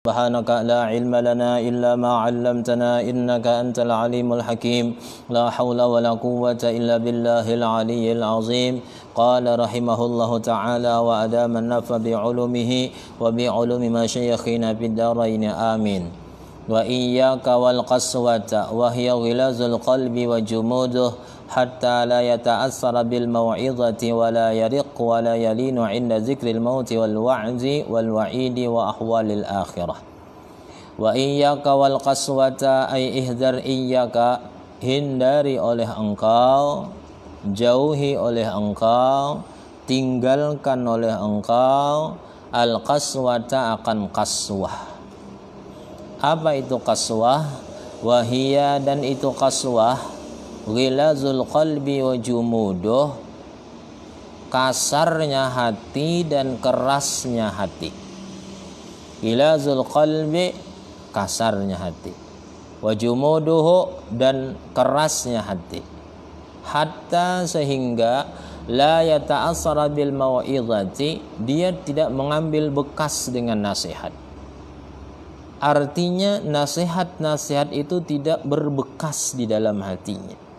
سبحانك لا علم لنا إلا ما علمتنا إنك أنت العليم الحكيم لا حول ولا قوة إلا بالله العلي العظيم قال رحمه الله تعالى وأدام النفع بعلومه وبعلوم مشايخنا في الدارين آمين وإياك والقسوة وهي غلاظ القلب وجموده حتى لا يتأثر بالموعظة ولا يرق ولا يلين عند ذكر الموت والوعظ والوعيد وأحوال الآخرة وإياك والقسوة أي احذر إياك hindari oleh engkau, jauhi oleh engkau, tinggalkan oleh engkau al-qaswata akan qaswah. Apa itu qaswah? Wahia dan itu qaswah ghilazul qalbi wa jumuduh, kasarnya hati dan kerasnya hati. Ghilazul qalbi, kasarnya hati, wa jumuduhu, dan kerasnya hati. Hatta sehingga la yata'assara bil mau'izati, dia tidak mengambil bekas dengan nasihat. Artinya nasihat-nasihat itu tidak berbekas di dalam hatinya.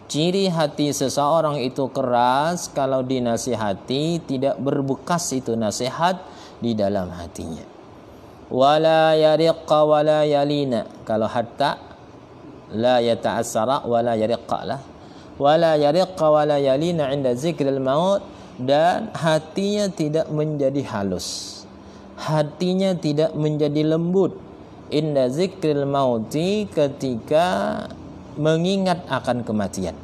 Ciri hati seseorang itu keras kalau dinasihati, tidak berbekas itu nasihat di dalam hatinya. Wala yariqqa wala yalina, kalau hatta la yata'assara wala yariqqa lah. Wala yariqqa wala yalina inda zikril maut, dan hatinya tidak menjadi halus, hatinya tidak menjadi lembut inda zikril mauti, ketika mengingat akan kematian.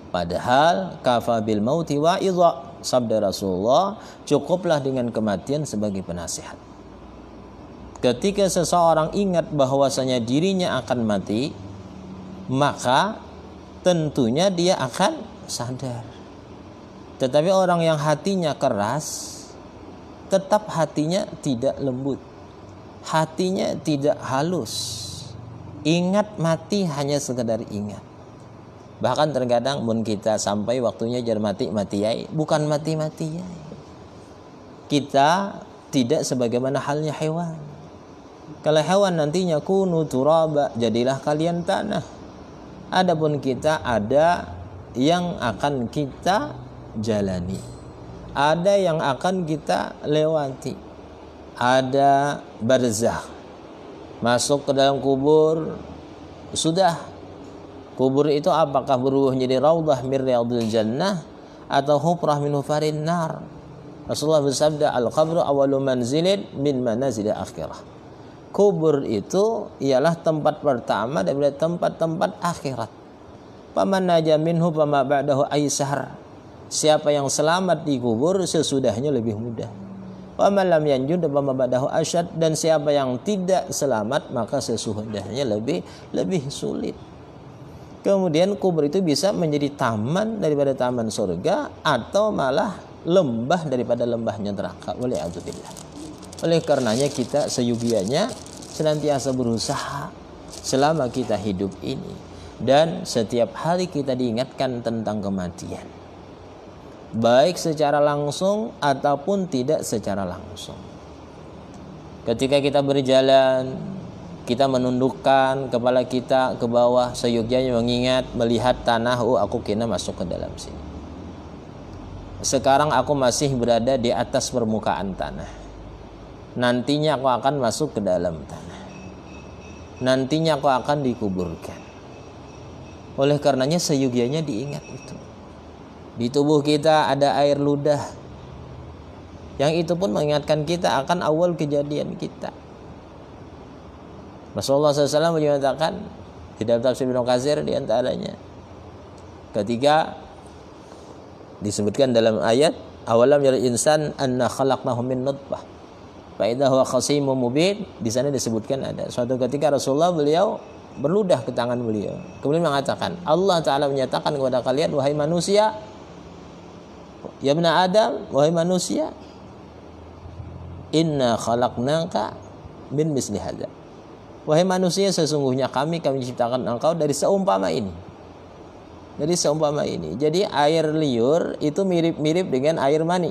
Padahal kafa bil mauti wa'idha, sabda Rasulullah, cukuplah dengan kematian sebagai penasihat. Ketika seseorang ingat bahwasanya dirinya akan mati, maka tentunya dia akan sadar. Tetapi orang yang hatinya keras, tetap hatinya tidak lembut, hatinya tidak halus. Ingat mati hanya sekedar ingat. Bahkan terkadang mun kita sampai waktunya jar mati-matiai, bukan mati-matiai. Kita tidak sebagaimana halnya hewan. Kalau hewan nantinya kunu turaba, jadilah kalian tanah. Adapun kita ada yang akan kita jalani, ada yang akan kita lewati. Ada barzakh, masuk ke dalam kubur, sudah. Kubur itu apakah berubah menjadi raudhah min riyadil jannah atau hufrah min hufarin nar? Rasulullah bersabda, al-qabru awwalu manzilin min manazil akhirah. Kubur itu ialah tempat pertama daripada tempat-tempat akhirat. Faman naja minhu fama ba'dahu aisar. Siapa yang selamat di kubur, sesudahnya lebih mudah. Wa man lam yanjud fama ba'dahu asyad, dan siapa yang tidak selamat maka sesudahnya lebih sulit. Kemudian kubur itu bisa menjadi taman daripada taman surga, atau malah lembah daripada lembahnya neraka. Waliyadzubillah. Oleh karenanya kita seyugianya senantiasa berusaha selama kita hidup ini, dan setiap hari kita diingatkan tentang kematian, baik secara langsung ataupun tidak secara langsung. Ketika kita berjalan, kita menundukkan kepala kita ke bawah, seyogyanya mengingat, melihat tanah, oh aku kena masuk ke dalam sini. Sekarang aku masih berada di atas permukaan tanah. Nantinya aku akan masuk ke dalam tanah. Nantinya aku akan dikuburkan. Oleh karenanya seyogyanya diingat itu. Di tubuh kita ada air ludah, yang itu pun mengingatkan kita akan awal kejadian kita. Rasulullah SAW menyatakan di dalam tafsir Ibnu Katsir diantaranya, ketika disebutkan dalam ayat awalam yarul insan anna khalaqnahu min nutfah fa idza huwa khasimun mubin, di sana disebutkan ada suatu ketika Rasulullah beliau berludah ke tangan beliau, kemudian mengatakan, Allah Ta'ala menyatakan kepada kalian, wahai manusia, ya bna Adam, wahai manusia, inna khalaqnaka min misli hadza. Wahai manusia, sesungguhnya kami menciptakan engkau dari seumpama ini. Dari seumpama ini. Jadi air liur itu mirip-mirip dengan air mani.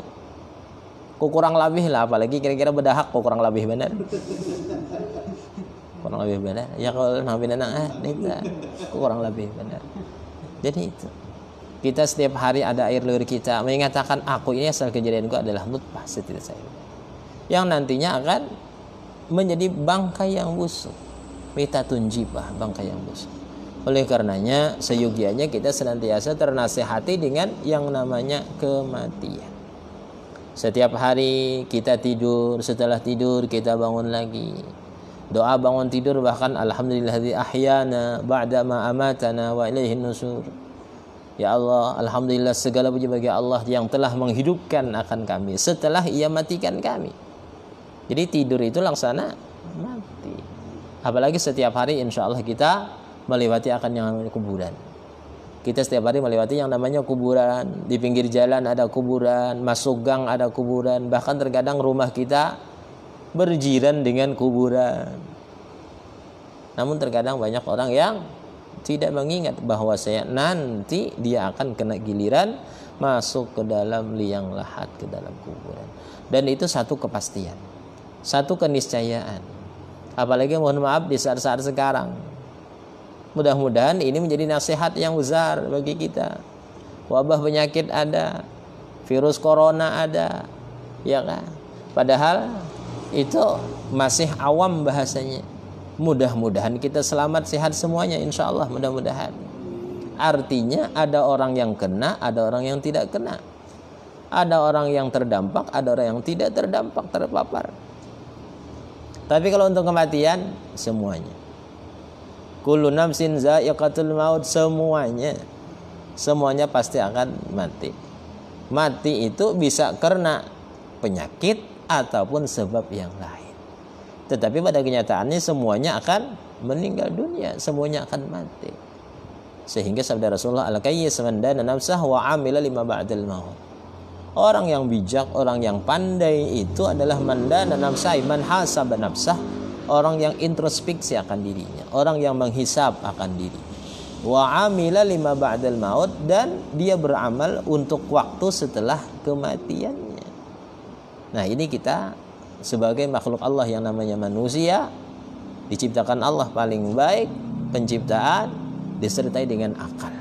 kurang lebih lah, apalagi kira-kira bedahak kurang lebih benar. Kurang lebih benar. Ya kalau nabi nenang kurang lebih benar. Jadi itu. Kita setiap hari ada air liur kita mengatakan aku ini asal kejadianku adalah nutfah setitik saya. Yang nantinya akan menjadi bangkai yang busuk. Mita tunjibah, bangkai yang busuk. Oleh karenanya seyogianya kita senantiasa ternasihati dengan yang namanya kematian. Setiap hari kita tidur, setelah tidur kita bangun lagi. Doa bangun tidur bahkan alhamdulillahilladzi ahyana ba'da ma amatana wa ilaihin nusur. Ya Allah, alhamdulillah segala puji bagi Allah yang telah menghidupkan akan kami setelah Ia matikan kami. Jadi tidur itu laksana mati. Apalagi setiap hari insya Allah kita melewati akan yang namanya kuburan. Kita setiap hari melewati yang namanya kuburan. Di pinggir jalan ada kuburan, masuk gang ada kuburan, bahkan terkadang rumah kita berjiran dengan kuburan. Namun terkadang banyak orang yang tidak mengingat bahwa nanti dia akan kena giliran masuk ke dalam liang lahat, ke dalam kuburan. Dan itu satu kepastian, satu keniscayaan. Apalagi mohon maaf di saat-saat sekarang. Mudah-mudahan ini menjadi nasihat yang besar bagi kita. Wabah penyakit ada, virus corona ada, ya kan? Padahal itu masih awam bahasanya. Mudah-mudahan kita selamat sehat semuanya, insya Allah mudah-mudahan. Artinya ada orang yang kena, ada orang yang tidak kena. Ada orang yang terdampak, ada orang yang tidak terdampak, terpapar. Tapi kalau untuk kematian, semuanya. Kullu nafsin za'iqatul maut, semuanya pasti akan mati. Mati itu bisa karena penyakit ataupun sebab yang lain. Tetapi pada kenyataannya semuanya akan meninggal dunia, semuanya akan mati. Sehingga sabda Rasulullah, al-kayyis man dana nafsah wa amila lima ba'dal maut. Orang yang bijak, orang yang pandai itu adalah man dana nafsah, man hasaba nafsah. Orang yang introspeksi akan dirinya, orang yang menghisap akan diri. Wa amila lima ba'dal maut, dan dia beramal untuk waktu setelah kematiannya. Nah, ini kita sebagai makhluk Allah yang namanya manusia, diciptakan Allah paling baik penciptaan, disertai dengan akal.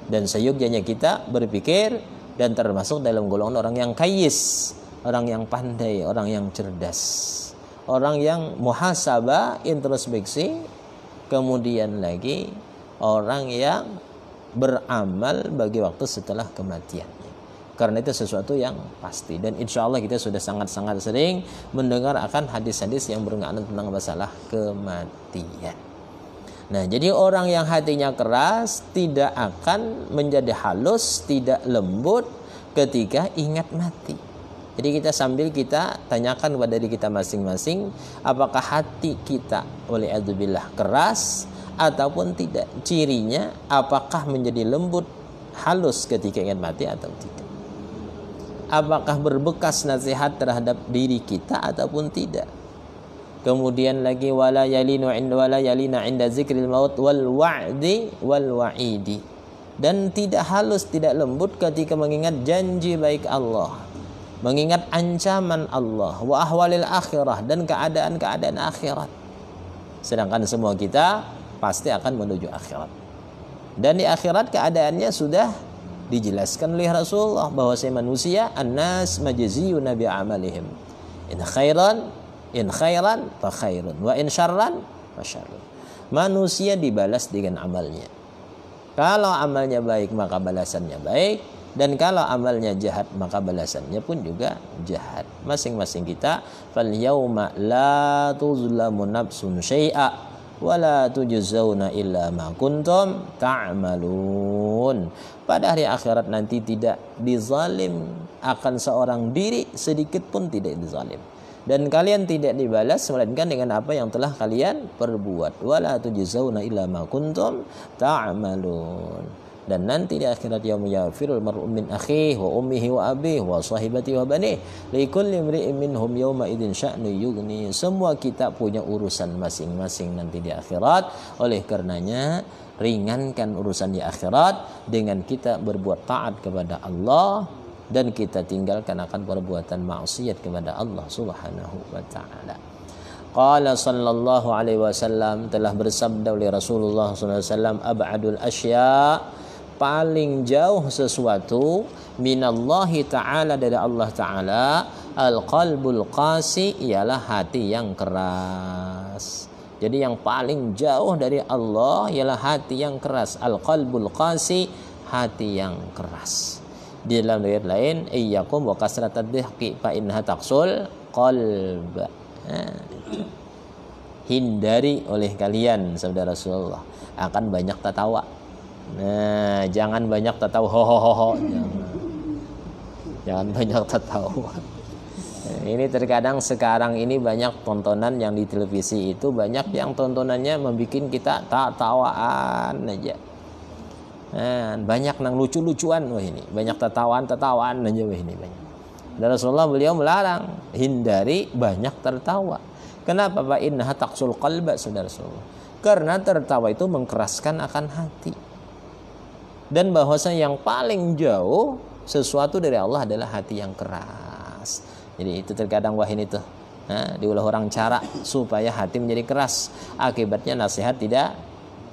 Dan seyogyanya kita berpikir dan termasuk dalam golongan orang yang kayyis, orang yang pandai, orang yang cerdas. Orang yang muhasabah, introspeksi, kemudian lagi orang yang beramal bagi waktu setelah kematiannya. Karena itu sesuatu yang pasti. Dan insya Allah kita sudah sangat-sangat sering mendengar akan hadis-hadis yang berkenaan tentang masalah kematian. Nah, jadi orang yang hatinya keras tidak akan menjadi halus, tidak lembut ketika ingat mati. Jadi kita sambil kita tanyakan kepada diri kita masing-masing, apakah hati kita waliyadzubillah keras ataupun tidak. Cirinya apakah menjadi lembut, halus ketika ingat mati atau tidak. Apakah berbekas nasihat terhadap diri kita ataupun tidak. Kemudian lagi wala yalina inda zikril maut wal wa'di wal wa'idi. Dan tidak halus, tidak lembut ketika mengingat janji baik Allah, mengingat ancaman Allah, wa ahwalil akhirah, dan keadaan-keadaan akhirat. Sedangkan semua kita pasti akan menuju akhirat. Dan di akhirat keadaannya sudah dijelaskan oleh Rasulullah bahwa manusia annas majziyuna bi amalihim. In khairan fa khairun wa in syarran fa syarrun. Manusia dibalas dengan amalnya. Kalau amalnya baik maka balasannya baik, dan kalau amalnya jahat maka balasannya pun juga jahat. Masing-masing kita fal yauma la tuzlamu nafsun syai'a wa la tujzauna illa ma kuntum ta'malun. Pada hari akhirat nanti tidak dizalim akan seorang diri sedikit pun, tidak dizalim. Dan kalian tidak dibalas melainkan dengan apa yang telah kalian perbuat. Wa la tujzauna illa ma kuntum ta'malun. Dan nanti di akhirat yaum yafirul mar'u min akhihi wa ummihi wa abihi wa sahibatihi wa banihi likulli imri'in minhum yawma idzin sya'nu yughni. Semua kita punya urusan masing-masing nanti di akhirat. Oleh karenanya ringankan urusan di akhirat dengan kita berbuat taat kepada Allah, dan kita tinggalkan akan perbuatan maksiat kepada Allah Subhanahu wa taala. Qala sallallahu alaihi wasallam, telah bersabda oleh Rasulullah sallallahu alaihi wasallam, ab'adul asya, paling jauh sesuatu minallahi ta'ala, dari Allah ta'ala, al-qalbul qasi, ialah hati yang keras. Jadi yang paling jauh dari Allah ialah hati yang keras. Al-qalbul qasi, hati yang keras. Di dalam riwayat lain, iyyakum wa kasratad dhihki fa innaha taqsul qalb. Hindari oleh kalian, sabda Rasulullah, akan banyak tertawa. Nah, jangan banyak tertawa, ho. Jangan banyak tertawa. Ini terkadang sekarang ini banyak tontonan yang di televisi itu, banyak yang tontonannya membuat kita tawaan aja. Nah, banyak nang lucu-lucuan, wah ini banyak tertawaan aja, wah ini banyak. Dan Rasulullah beliau melarang, hindari banyak tertawa. Kenapa? Fa innaha taqsul qalba, saudara Rasulullah. Karena tertawa itu mengkeraskan akan hati. Dan bahwasanya yang paling jauh sesuatu dari Allah adalah hati yang keras. Jadi itu terkadang wah ini tuh, diulah orang cara supaya hati menjadi keras. Akibatnya nasihat tidak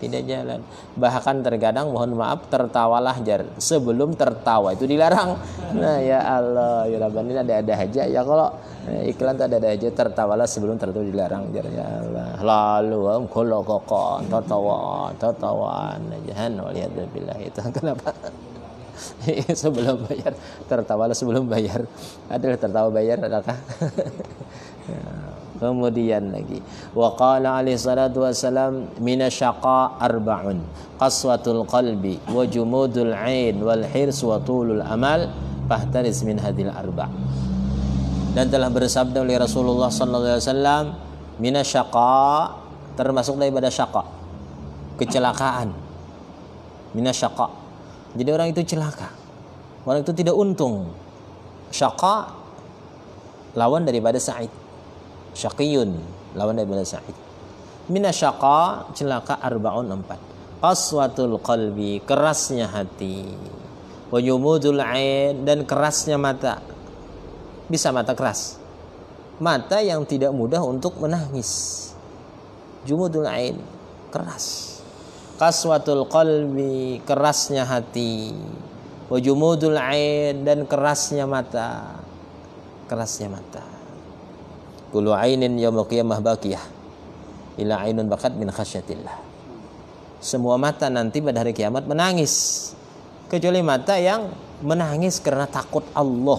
jalan. Bahkan terkadang, mohon maaf, tertawalah jar sebelum tertawa itu dilarang. Nah ya Allah, ya Rabbani, ada aja ya kalau iklan tuh ada aja, tertawalah sebelum tertawa dilarang jar, ya Allah. Lalu kalau kokon tertawaan aja, waliyadzubillah. Itu kenapa? Sebelum bayar, tertawalah sebelum bayar. Adalah tertawa bayar, adakah? Kemudian lagi, wa qala alaihi salatu wassalam, minasyaqa arba'un, qaswatul qalbi wa jumudul ain wal hirs wa tulul amal, fahtaris min hadil arba'. Dan telah bersabda oleh Rasulullah sallallahu alaihi wasallam, minasyaqa, termasuk daripada syaqa, kecelakaan. Minasyaqa, jadi orang itu celaka, orang itu tidak untung. Syaqa lawan daripada sa'id. Syaqiyun lawan daripada sa'id. Minasyaqa, celaka, arba'un, 4. Qaswatul qalbi, kerasnya hati. Wa yumudul ain, dan kerasnya mata. Bisa mata keras, mata yang tidak mudah untuk menangis. Jumudul ain, keras. Qaswatul qalbi, kerasnya hati. Wa jumudul ain, dan kerasnya mata. Kerasnya mata. Kullu ainin yaumul qiyamah baqiyah ila ainun bakat min khasyatillah. Semua mata nanti pada hari kiamat menangis, kecuali mata yang menangis karena takut Allah.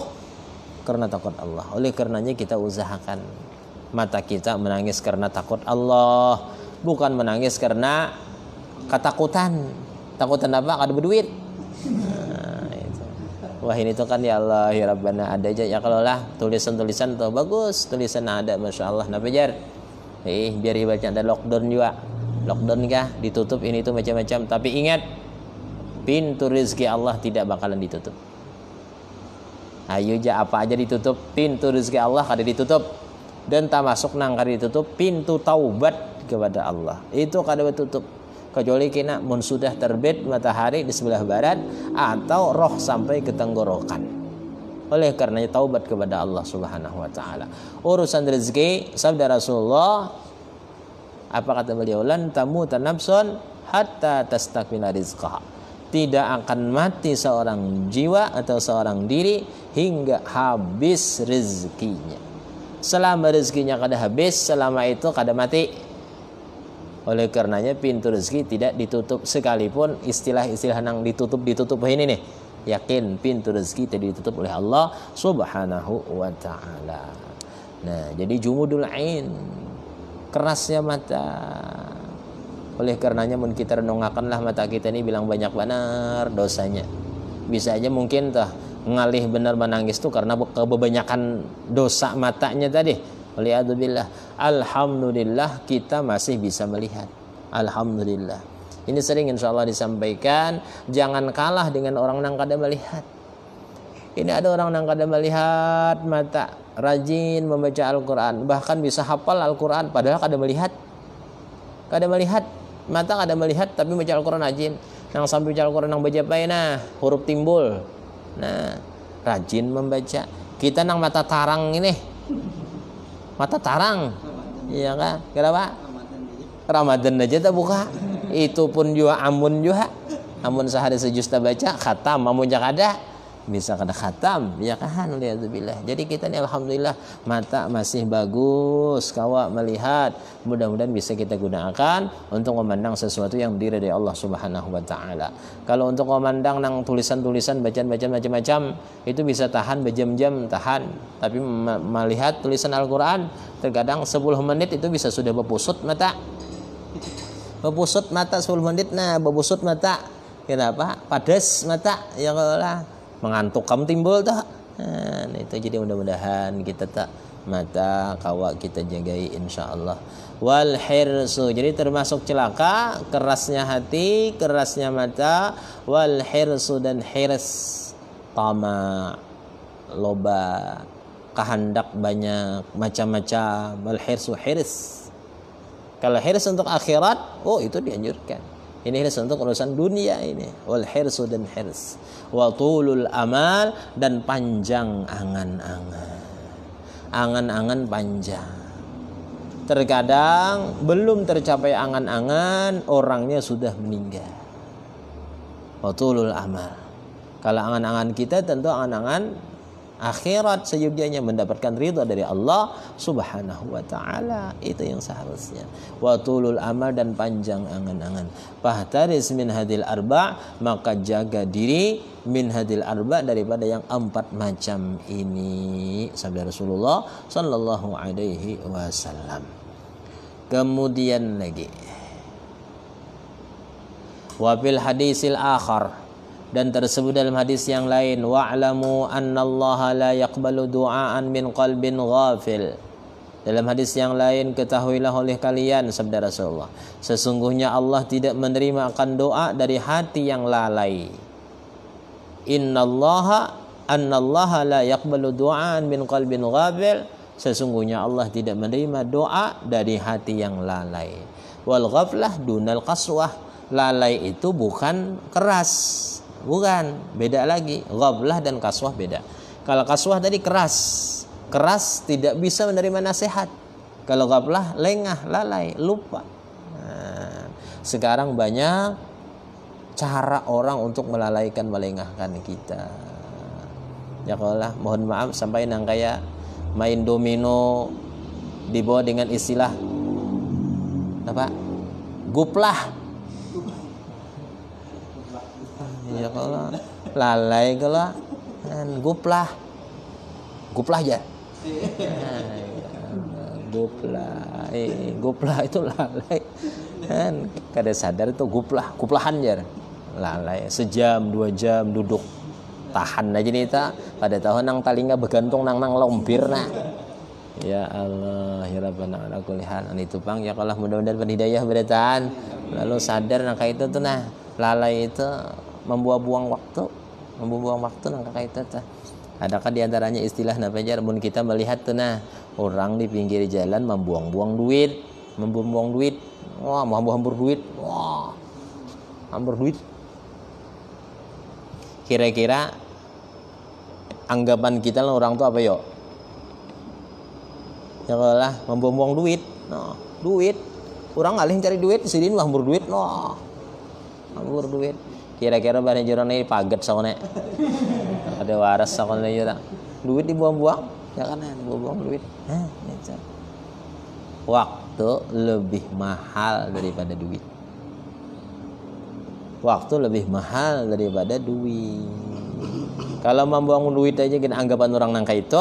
Karena takut Allah. Oleh karenanya kita usahakan mata kita menangis karena takut Allah, bukan menangis karena ketakutan. Takutan apa? Kada berduit. Wah ini tuh kan, ya Allah ya Rabbana, ada aja ya kalau lah tulisan-tulisan tuh bagus, tulisan ada, masya Allah. Nah bejar, biar dibaca. Ada lockdown juga, lockdown kah, ditutup ini tuh macam-macam. Tapi ingat, pintu rezeki Allah tidak bakalan ditutup. Ayo aja apa aja ditutup, pintu rezeki Allah kada ditutup. Dan tak masuk nang kada ditutup, pintu taubat kepada Allah itu kada ditutup. Kecuali kena mun sudah terbit matahari di sebelah barat atau roh sampai ke tenggorokan. Oleh karenanya taubat kepada Allah Subhanahu wa taala. Urusan rezeki, sabda Rasulullah, apa kata beliau? Lan tamuta nafsun hatta tastakmila rizqaha. Tidak akan mati seorang jiwa atau seorang diri hingga habis rezekinya. Selama rezekinya kada habis, selama itu kada mati. Oleh karenanya pintu rezeki tidak ditutup, sekalipun istilah-istilah yang ditutup ini nih, yakin pintu rezeki tidak ditutup oleh Allah Subhanahu wa taala. Nah, jadi jumudul ain, kerasnya mata. Oleh karenanya mun kita renungakanlah mata kita ini, bilang banyak benar dosanya. Bisa aja mungkin tah ngalih benar menangis tuh karena kebanyakan dosa matanya tadi. Waliyadzubillah. Alhamdulillah kita masih bisa melihat. Alhamdulillah. Ini sering insya Allah disampaikan, jangan kalah dengan orang yang kada melihat. Ini ada orang yang kada melihat mata, rajin membaca Al-Quran, bahkan bisa hafal Al-Quran padahal kada melihat. Kada melihat, mata kada melihat tapi baca Al-Quran rajin. Yang sampai baca Al-Quran yang baca apa nah, huruf timbul. Nah, rajin membaca. Kita nang mata tarang ini, mata tarang, iya kan? Kenapa? Ramadan aja tak buka. Itu pun juga amun sehari sejus tak baca khatam, amun jak ada bisa kena khatam, ya kan? Lihatulillah. Jadi kita ini alhamdulillah mata masih bagus, kawa melihat. Mudah-mudahan bisa kita gunakan untuk memandang sesuatu yang diridai Allah Subhanahu wa taala. Kalau untuk memandang nang tulisan-tulisan bacaan-bacaan macam-macam itu bisa tahan berjam-jam tahan. Tapi melihat tulisan Al-Qur'an terkadang 10 menit itu bisa sudah berpusut mata. Berpusut mata 10 menit berbusut mata. Kenapa? Padas mata ya Allah. Mengantuk kamu timbul tak? Nah, itu jadi mudah-mudahan kita tak mata kawa kita jagai insyaallah. Wal hirsu, jadi termasuk celaka kerasnya hati, kerasnya mata. Wal hirsu, dan hirs tama, loba, kehendak banyak macam-macam. Wal hirsu hirs. Kalau hirs untuk akhirat, oh itu dianjurkan. Ini hirs untuk urusan dunia ini. Wal hirsu, dan hirs. Wa tulul amal, dan panjang angan-angan. Angan-angan panjang. Terkadang belum tercapai angan-angan, orangnya sudah meninggal. Wa tulul amal. Kalau angan-angan kita tentu angan-angan akhirat, seyogyanya mendapatkan ridha dari Allah Subhanahu wa taala. Itu yang seharusnya. Wa tulul amal, dan panjang angan-angan. Fahtaris min hadil arba', maka jaga diri min hadil arba', daripada yang 4 macam ini, sabda Rasulullah sallallahu alaihi wasallam. Kemudian lagi wa fil hadisil akhar, dan tersebut dalam hadis yang lain, wa'lamu annallaha la yaqbalu du'aan min qalbin ghafil. Dalam hadis yang lain, ketahuilah oleh kalian, sabda Rasulullah, sesungguhnya Allah tidak menerima akan doa dari hati yang lalai. Annallaha la yaqbalu du'aan min qalbin ghafil. Sesungguhnya Allah tidak menerima doa dari hati yang lalai. Wal ghaflah dunal qaswah. Lalai itu bukan keras, bukan, beda lagi. Ghaflah dan kaswah beda. Kalau kaswah tadi keras tidak bisa menerima nasihat. Kalau ghaflah lengah, lalai, lupa. Nah, sekarang banyak cara orang untuk melalaikan, melengahkan kita. Ya Allah, mohon maaf sampai nang kayak main domino dibawa dengan istilah apa? Guplah. Ya kalau lalai kalau guplah aja. Guplah itu lalai kan, kada sadar itu guplahan jar, lalai sejam 2 jam duduk tahan aja nih ta, pada tahun nang talinga bergantung nang lombir nah. Ya Allah ya Rabbana ala kulli hal. Itu pang ya Allah, mudah-mudahan berhidayah beratan lalu sadar nang kayak itu tuh nah, lalai itu membuang-buang waktu nang kakak itu tuh. Adakah diantaranya istilah napa jar mun kita melihat tuh nah, orang di pinggir jalan membuang-buang duit, wah hambur duit, hambur duit. Kira-kira anggapan kita orang tuh apa yo? Ya lah membuang-buang duit, duit. Orang alih cari duit, sini hambur duit, hambur duit. Kira-kira bani joran ini paget saone. Ada waras saone juga. Duit dibuang-buang, ya kan? Buang-buang duit. Waktu lebih mahal daripada duit. Waktu lebih mahal daripada duit. Kalau membuang duit aja gini anggapan orang nangka itu.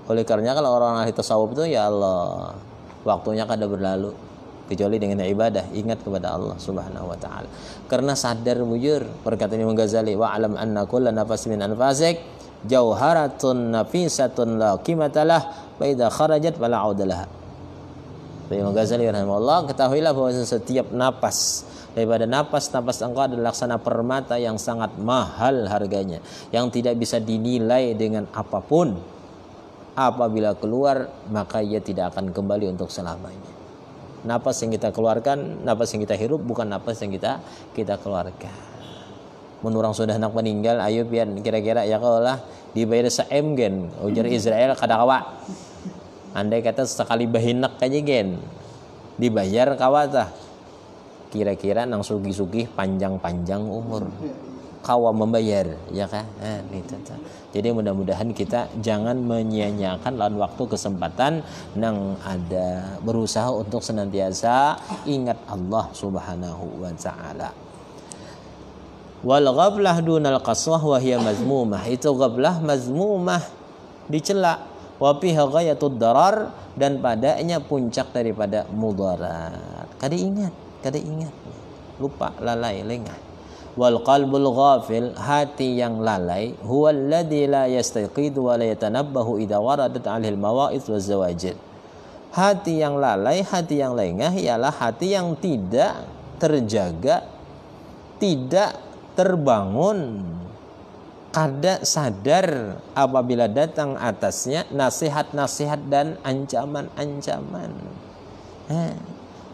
Oleh karenanya kalau orang ahli tasawuf itu ya Allah, waktunya kada berlalu kecuali dengan ibadah, ingat kepada Allah Subhanahu wa taala. Karena sadar bujur perkataan Imam Ghazali, wa alam anna kulla nafas min anfasik jauharatun nafisatun la qimatalah wa idza kharajat fala audalaha. Imam Ghazali rahimahullah, ketahuilah bahwa setiap napas daripada napas engkau adalah laksana permata yang sangat mahal harganya, yang tidak bisa dinilai dengan apapun. Apabila keluar maka ia tidak akan kembali untuk selamanya. Napas yang kita keluarkan, napas yang kita hirup bukan napas yang kita keluarkan. menurang sudah anak meninggal, ayo pian kira-kira ya kaulah dibayar se-M gen ujar Israel kadakawa. Andai kata sekali bahinak aja gen dibayar kawatah. Kira-kira nang sugih-sugih panjang-panjang umur. Kawa membayar, ya kan? Itu. Jadi mudah-mudahan kita jangan menyia-nyiakan lawan waktu kesempatan nang ada, berusaha untuk senantiasa ingat Allah Subhanahu wa taala. Wal ghaflah dunal qaswah wa hiya mazmumah. Itu ghaflah mazmumah, dicela. Wa fiha ghayatud darar, dan padanya puncak daripada mudarat. Kada ingat. Lupa, lalai, lengah. Wal qalbul ghafil, hati yang lalai, huwa alladhi la yastaqidu wa la yatanabbahu idza waradat 'alaihi al-mawa'idh wa zawajid. Hati yang lalai, hati yang lengah ialah hati yang tidak terjaga, tidak terbangun, kada sadar apabila datang atasnya nasihat-nasihat dan ancaman-ancaman.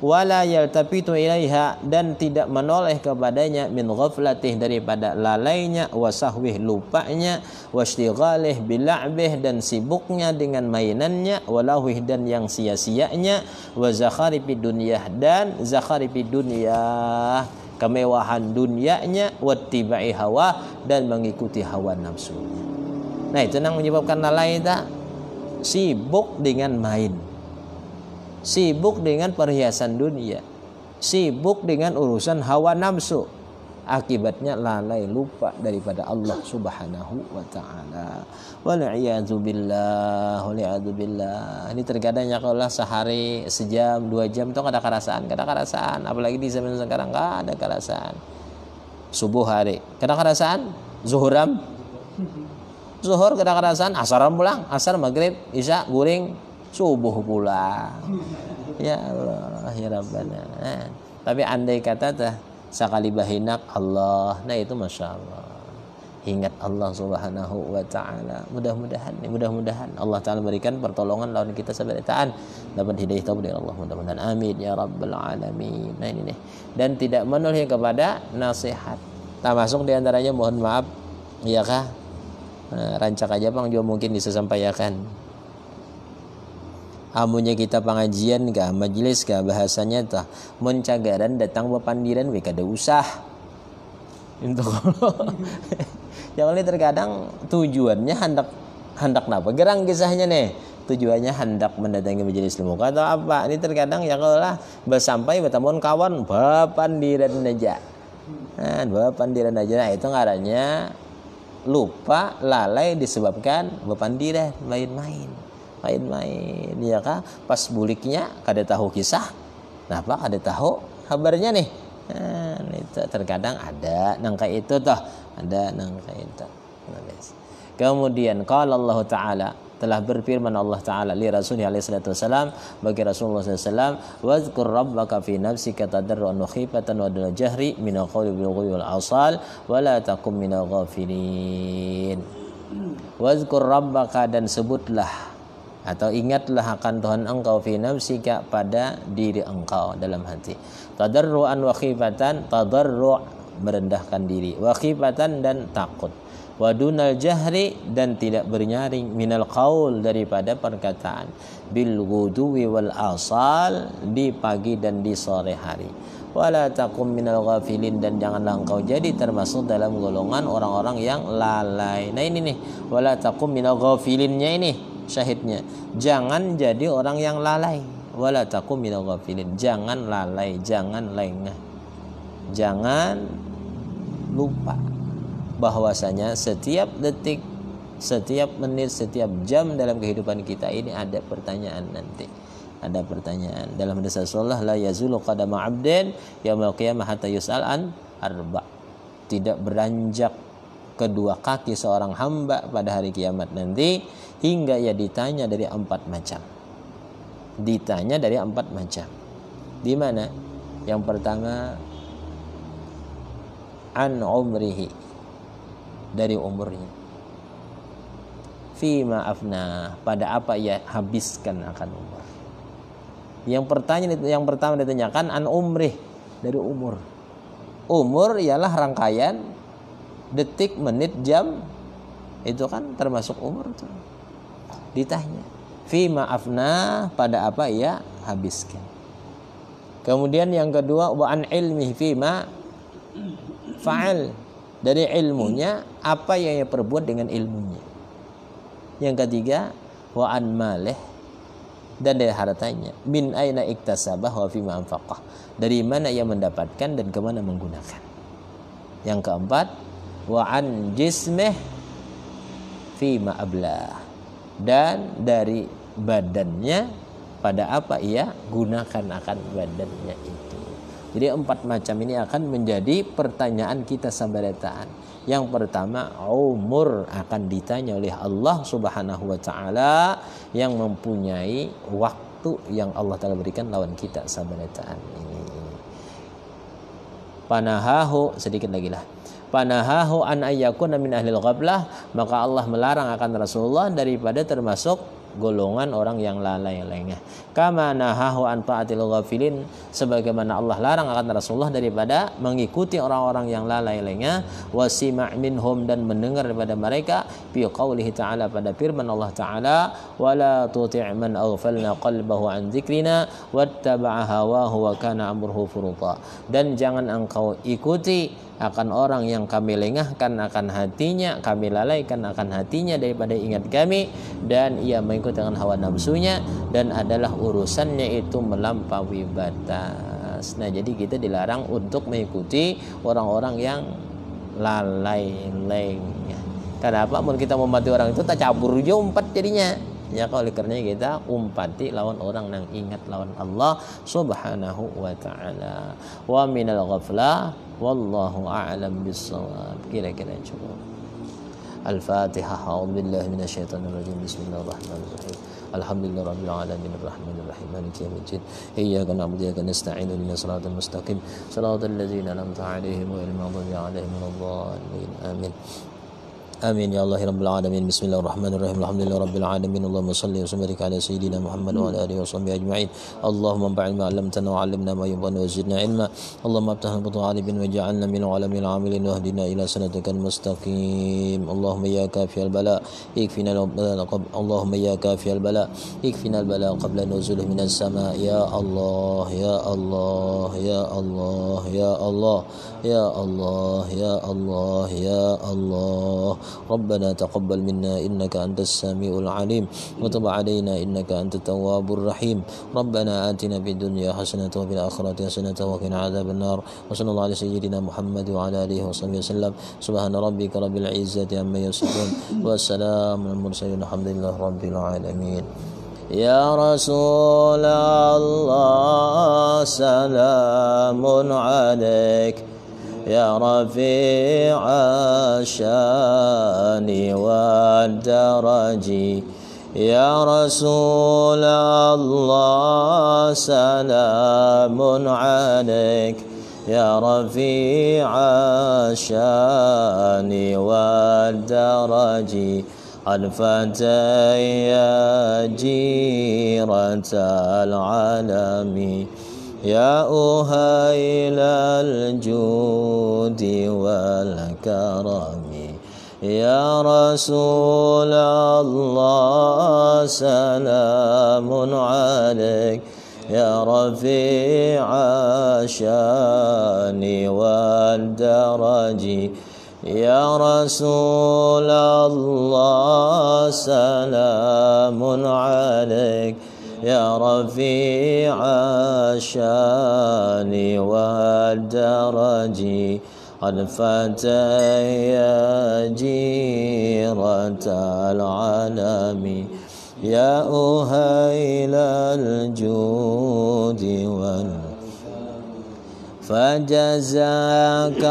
Wala yaltafitu ilaiha, dan tidak menoleh kepadanya, min ghaflatih, daripada lalainya, wasahwih, lupanya, wastighalih bila'bih, dan sibuknya dengan mainannya, walahwih, dan yang sia-sianya, wa zakharifi dunyah, dan zakharifi dunyah, kemewahan dunianya, wattiba'i hawa, dan mengikuti hawa nafsunya. Nah, itu yang menyebabkan lalai tak? Sibuk dengan main, sibuk dengan perhiasan dunia, sibuk dengan urusan hawa nafsu. Akibatnya lalai, lupa daripada Allah Subhanahu wa taala. Wal'iyadzu billah, wal'iyadzu billah. Ini terkadang ya kalau sehari sejam 2 jam itu kada kerasaan, apalagi di zaman sekarang enggak ada kerasaan. Subuh hari kada kerasaan, zuhur kada kerasaan, asaran pulang, asar maghrib, isya guring, subuh pulang. Ya Allah, ya Rabbana. Tapi andai kata tah sekali bahinak Allah, nah itu masya Allah, ingat Allah Subhanahu wa taala. Mudah-mudahan Allah taala berikan pertolongan lawan kita sabaritaan dapat hidayah taufik dari Allah, mudah-mudahan, amin ya rabbal alamin. Nah ini nih, dan tidak menoleh kepada nasihat, termasuk diantaranya mohon maaf ya kah, rancak aja bang juga mungkin bisa sampaikan. Amunya kita pengajian kah, majelis kah, bahasanya tah mencagaran datang bepandiran we kada usah. Untuk yang ini terkadang tujuannya hendak napa? Gerang kisahnya nih. Tujuannya hendak mendatangi majelis ilmu atau apa? Ini terkadang ya kalau lah bersampai bertemu kawan bepandiran aja. Bepandiran aja. Nah, itu ngarannya lupa, lalai disebabkan bepandiran, main-main, ya kah? Pas buliknya kada tahu kisah, kenapa kada tahu kabarnya nih? Itu terkadang ada nangka itu toh, ada nangka itu. Kemudian kalau Allah Taala telah berfirman Allah Taala li Rasulullah alaihi salatu wasalam, bagi Rasulullah sallallahu alaihi wasallam, wazkur rabbaka fi nafsika tadarruan wa khifatan wa duna jahri min al-qawli bil ghudwi wal asal wa la takum minal ghafilin. Wazkur rabbaka, dan sebutlah atau ingatlah akan Tuhan engkau fi nafsika, pada diri engkau dalam hati, tadarruan wa khifatan, tadarru' merendahkan diri, wa khifatan dan takut, wa dunal jahri dan tidak bernyaring, minal qaul daripada perkataan, bil ghudwi wal asal di pagi dan di sore hari, wala takum minal ghafilin dan janganlah engkau jadi termasuk dalam golongan orang-orang yang lalai. Nah ini nih, wala takum minal ghafilinnya ini syahidnya, jangan jadi orang yang lalai. Wala takum minal ghafilin, jangan lalai, jangan lengah, jangan lupa bahwasanya setiap detik, setiap menit, setiap jam dalam kehidupan kita ini ada pertanyaan nanti. Ada pertanyaan. Dalam hadis Rasulullah, la yazulu qadama 'abdin yaumil qiyamah hatta yus'al an arba'. Tidak beranjak kedua kaki seorang hamba pada hari kiamat nanti hingga ia ditanya dari 4 macam. Ditanya dari 4 macam. Di mana? Yang pertama, an umrihi, dari umurnya. Fima afna, pada apa ia habiskan akan umur. Yang pertama ditanyakan an umrih, dari umur. Umur ialah rangkaian detik, menit, jam, itu kan termasuk umur tuh. Ditanya, fima afna, pada apa ia habiskan. Kemudian yang kedua, wa an ilmihi fima fa'al, dari ilmunya apa yang ia perbuat dengan ilmunya. Yang ketiga, wa an malih, dan dari hartanya, min aina iktasabah wa fima anfaqah, dari mana ia mendapatkan dan kemana menggunakan. Yang keempat, wa an jismih fima ablah, dan dari badannya pada apa ia gunakan akan badannya itu. Jadi 4 macam ini akan menjadi pertanyaan kita sabarataan. Yang pertama, umur akan ditanya oleh Allah Subhanahu wa taala yang mempunyai waktu yang Allah Taala berikan lawan kita sabarataan ini. Panahahu, sedikit lagi lah. Panahahu an ayyakuna min ahlil ghaflah, maka Allah melarang akan Rasulullah daripada termasuk golongan orang yang lalai lengah. Kama nahahu an ta'atil ghafilin, sebagaimana Allah larang akan Rasulullah daripada mengikuti orang-orang yang lalai lengah, wasima' minhum, dan mendengar daripada mereka, fi qaulihi ta'ala, pada firman Allah Ta'ala, wala tuti' man aghfalna qalbahu an dzikrina wattaba'a hawahu wa kana amruhu furuta, dan jangan engkau ikuti akan orang yang kami lengahkan akan hatinya, kami lalaikan akan hatinya daripada ingat kami, dan ia mengikuti dengan hawa nafsunya, dan adalah urusannya itu melampaui batas. Nah, jadi kita dilarang untuk mengikuti orang-orang yang lalai lengah. Kenapa? Mun kita umpati orang itu tak cabur jo umpat jadinya. Ya, oleh karena kita umpati lawan orang yang ingat lawan Allah Subhanahu wa taala. Wa minal ghaflah wallahu a'lam bis-shawab. Kira-kira cukup. Al-Fatihah. A'udzubillahi minasyaitonir rajim. Bismillahirrahmanirrahim. Alhamdulillahirabbil alamin arrahmanir rahim maliki yaumiddin. Iyyaka na'budu wa iyyaka nasta'in ihdinas siratal mustaqim siratal ladzina an'amta 'alaihim ghairil maghdubi 'alaihim waladdallin. Amin. Amin ya Allah rabbil alamin. Bismillahirrahmanirrahim. Alhamdulillahirabbil alamin. Allahumma shalli wa sallim ala sayyidina Muhammad wa ala alihi wa sahbihi ajma'in. Allahumma anfa'na ma 'allamtana wa 'allimna ma yanfa'una wa zidna ilma. Allahumma aftah butu 'alibin wa ja'alna min 'alamin 'amilin wa hdina ila siratikal mustaqim. Allahumma ya kafiyal bala ikfina al-bala. Allahumma ya kafiyal bala ikfina al-bala qabla nuzulihi minas sama'. Ya Allah, ya Allah, ya Allah, ya Allah, ya Allah, ya Allah, ya Allah. ربنا تقبل منا إنك أنت السميع العليم وتب علينا إنك أنت التواب الرحيم. ربنا آتنا في الدنيا حسنة وفي الآخرة حسنة وقنا عذاب النار. وصلى الله على سيدنا محمد وعلى آله وصحبه وسلم. سبحان ربك رب العزة عما يصفون والسلام على المرسلين الحمد لله رب العالمين. يا رسول الله سلام عليك يا رفيع الشان والدرج. يا رسول الله سلام عليك يا رفيع الشان والدرج. الفتى يا جيرة العالم يا أهيل الجود والكرم. يا رسول الله سلام عليك يا رفيع الشان والدرج. يا رسول الله سلام عليك يا رفيع الشان والدرج. الفتى يا جيرة العالم يا أهيل الجود فجزاك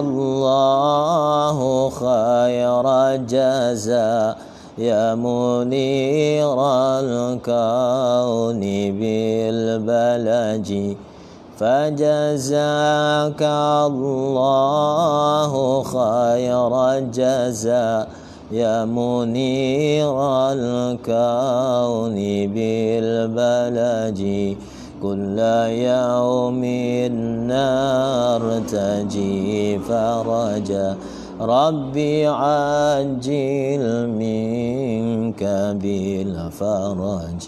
الله خير الجزاء يا منير الكون بالبلج. فجزاك الله خير الجزاء يا منير الكون بالبلج. كل يوم نرتجي فرجا ربي عجل منك بالفرج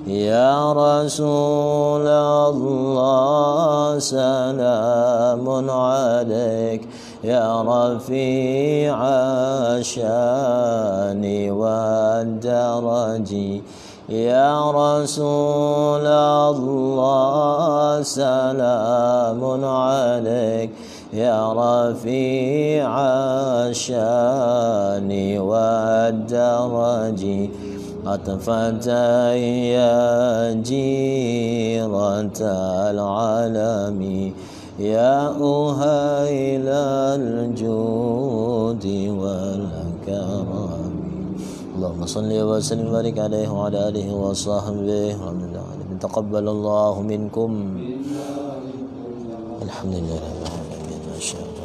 يا رسول الله سلام عليك يا رفيع الشان والدرج يا رسول الله سلام عليك يا رفيع الشان والدرج أطفت يا جيرة العالم يا أهيل الجود والكرم اللهم صل وسلم وبارك عليه وعلى آله وصحبه تقبل الله منكم الحمد لله رب العالمين ما شاء الله.